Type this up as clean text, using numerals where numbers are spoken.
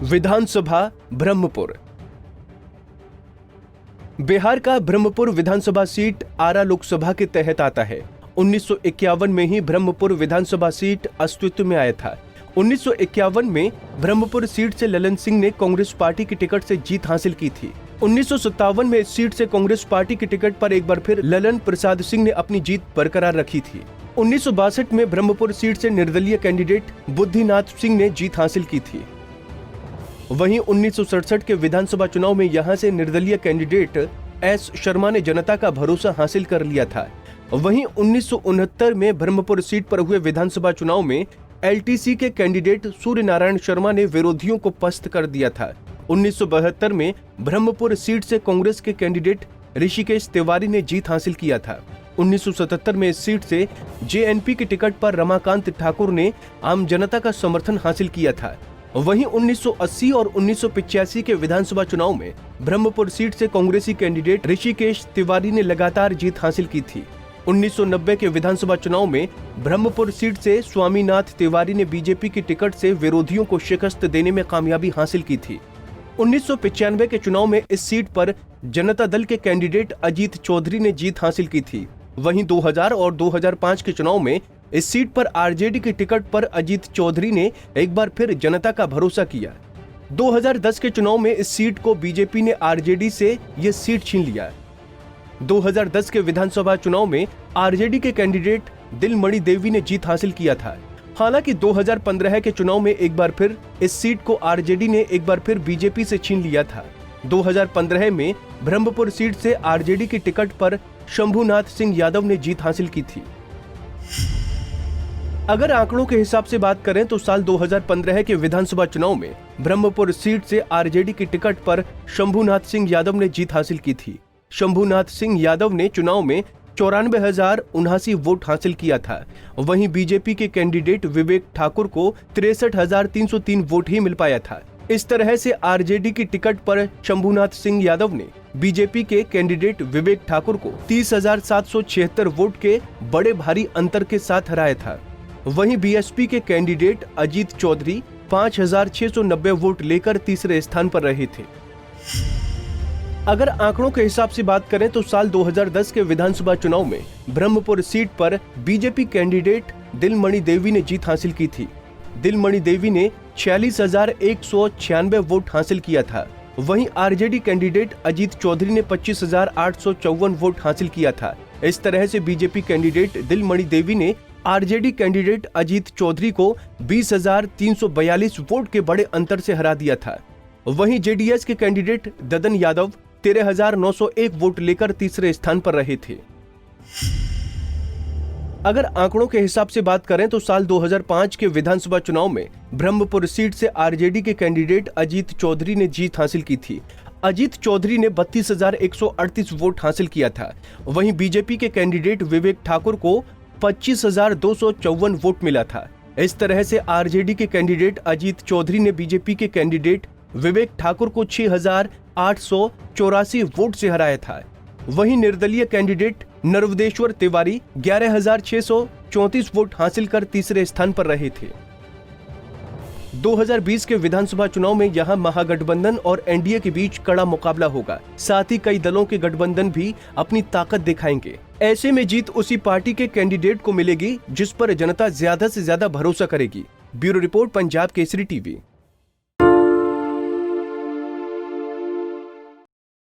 विधानसभा ब्रह्मपुर। बिहार का ब्रह्मपुर विधानसभा सीट आरा लोकसभा के तहत आता है। 1951 में ही ब्रह्मपुर विधानसभा सीट अस्तित्व में आया था। 1951 में ब्रह्मपुर सीट से ललन सिंह ने कांग्रेस पार्टी की टिकट से जीत हासिल की थी। 1957 में इस सीट से कांग्रेस पार्टी की टिकट पर एक बार फिर ललन प्रसाद सिंह ने अपनी जीत बरकरार रखी थी। 1962 में ब्रह्मपुर सीट से निर्दलीय कैंडिडेट बुद्धिनाथ सिंह ने जीत हासिल की थी। वहीं 1967 के विधानसभा चुनाव में यहां से निर्दलीय कैंडिडेट एस शर्मा ने जनता का भरोसा हासिल कर लिया था। वहीं 1969 में ब्रह्मपुर सीट पर हुए विधानसभा चुनाव में एलटीसी के कैंडिडेट सूर्य नारायण शर्मा ने विरोधियों को पस्त कर दिया था। 1972 में ब्रह्मपुर सीट से कांग्रेस के कैंडिडेट ऋषिकेश तिवारी ने जीत हासिल किया था। 1977 में इस सीट से जेएनपी की टिकट पर रमाकांत ठाकुर ने आम जनता का समर्थन हासिल किया था। वहीं 1980 और 1985 के विधानसभा चुनाव में ब्रह्मपुर सीट से कांग्रेसी कैंडिडेट ऋषिकेश तिवारी ने लगातार जीत हासिल की थी। 1990 के विधानसभा चुनाव में ब्रह्मपुर सीट से स्वामीनाथ तिवारी ने बीजेपी की टिकट से विरोधियों को शिकस्त देने में कामयाबी हासिल की थी। 1995 के चुनाव में इस सीट पर जनता दल के कैंडिडेट अजीत चौधरी ने जीत हासिल की थी। वहीं 2000 और 2005 के चुनाव में इस सीट पर आरजेडी की टिकट पर अजीत चौधरी ने एक बार फिर जनता का भरोसा किया। 2010 के चुनाव में इस सीट को बीजेपी ने आरजेडी से ये सीट छीन लिया। 2010 के विधानसभा चुनाव में आरजेडी के कैंडिडेट दिलमणि देवी ने जीत हासिल किया था। हालांकि 2015 के चुनाव में एक बार फिर इस सीट को आरजेडी ने एक बार फिर बीजेपी से छीन लिया था। 2015 में ब्रह्मपुर सीट से आरजेडी की टिकट पर शंभुनाथ सिंह यादव ने जीत हासिल की थी। अगर आंकड़ों के हिसाब से बात करें तो साल 2015 के विधानसभा चुनाव में ब्रह्मपुर सीट से आरजेडी की टिकट पर शंभुनाथ सिंह यादव ने जीत हासिल की थी। शंभुनाथ सिंह यादव ने चुनाव में 94,079 वोट हासिल किया था। वहीं बीजेपी के कैंडिडेट विवेक ठाकुर को 63,303 वोट ही मिल पाया था। इस तरह से आरजेडी की टिकट पर शंभुनाथ सिंह यादव ने बीजेपी के कैंडिडेट विवेक ठाकुर को 30,776 वोट के बड़े भारी अंतर के साथ हराया था। वहीं बीएसपी के कैंडिडेट अजीत चौधरी 5,690 वोट लेकर तीसरे स्थान पर रहे थे। अगर आंकड़ों के हिसाब से बात करें तो साल 2010 के विधानसभा चुनाव में ब्रह्मपुर सीट पर बीजेपी कैंडिडेट दिलमणि देवी ने जीत हासिल की थी। दिलमणि देवी ने 46,196 वोट हासिल किया था। वहीं आरजेडी कैंडिडेट अजीत चौधरी ने 25,854 वोट हासिल किया था। इस तरह से बीजेपी कैंडिडेट दिलमणि देवी ने आरजेडी कैंडिडेट अजीत चौधरी को 20,342 वोट के बड़े अंतर से हरा दिया था। वहीं जेडीएस के कैंडिडेट ददन यादव 13,901 वोट लेकर तीसरे स्थान पर रहे थे। अगर आंकड़ों के हिसाब से बात करें तो साल 2005 के विधानसभा चुनाव में ब्रह्मपुर सीट से आरजेडी के कैंडिडेट अजीत चौधरी ने जीत हासिल की थी। अजीत चौधरी ने 32,138 वोट हासिल किया था। वहीं बीजेपी के कैंडिडेट विवेक ठाकुर को 25,254 वोट मिला था। इस तरह से आरजेडी के कैंडिडेट अजीत चौधरी ने बीजेपी के कैंडिडेट विवेक ठाकुर को 6,884 वोट से हराया था। वहीं निर्दलीय कैंडिडेट नर्वदेश्वर तिवारी 11,634 वोट हासिल कर तीसरे स्थान पर रहे थे। 2020 के विधानसभा चुनाव में यहां महागठबंधन और एनडीए के बीच कड़ा मुकाबला होगा। साथ ही कई दलों के गठबंधन भी अपनी ताकत दिखाएंगे। ऐसे में जीत उसी पार्टी के कैंडिडेट को मिलेगी जिस पर जनता ज्यादा से ज्यादा भरोसा करेगी। Bureau report, Punjab Kesari TV.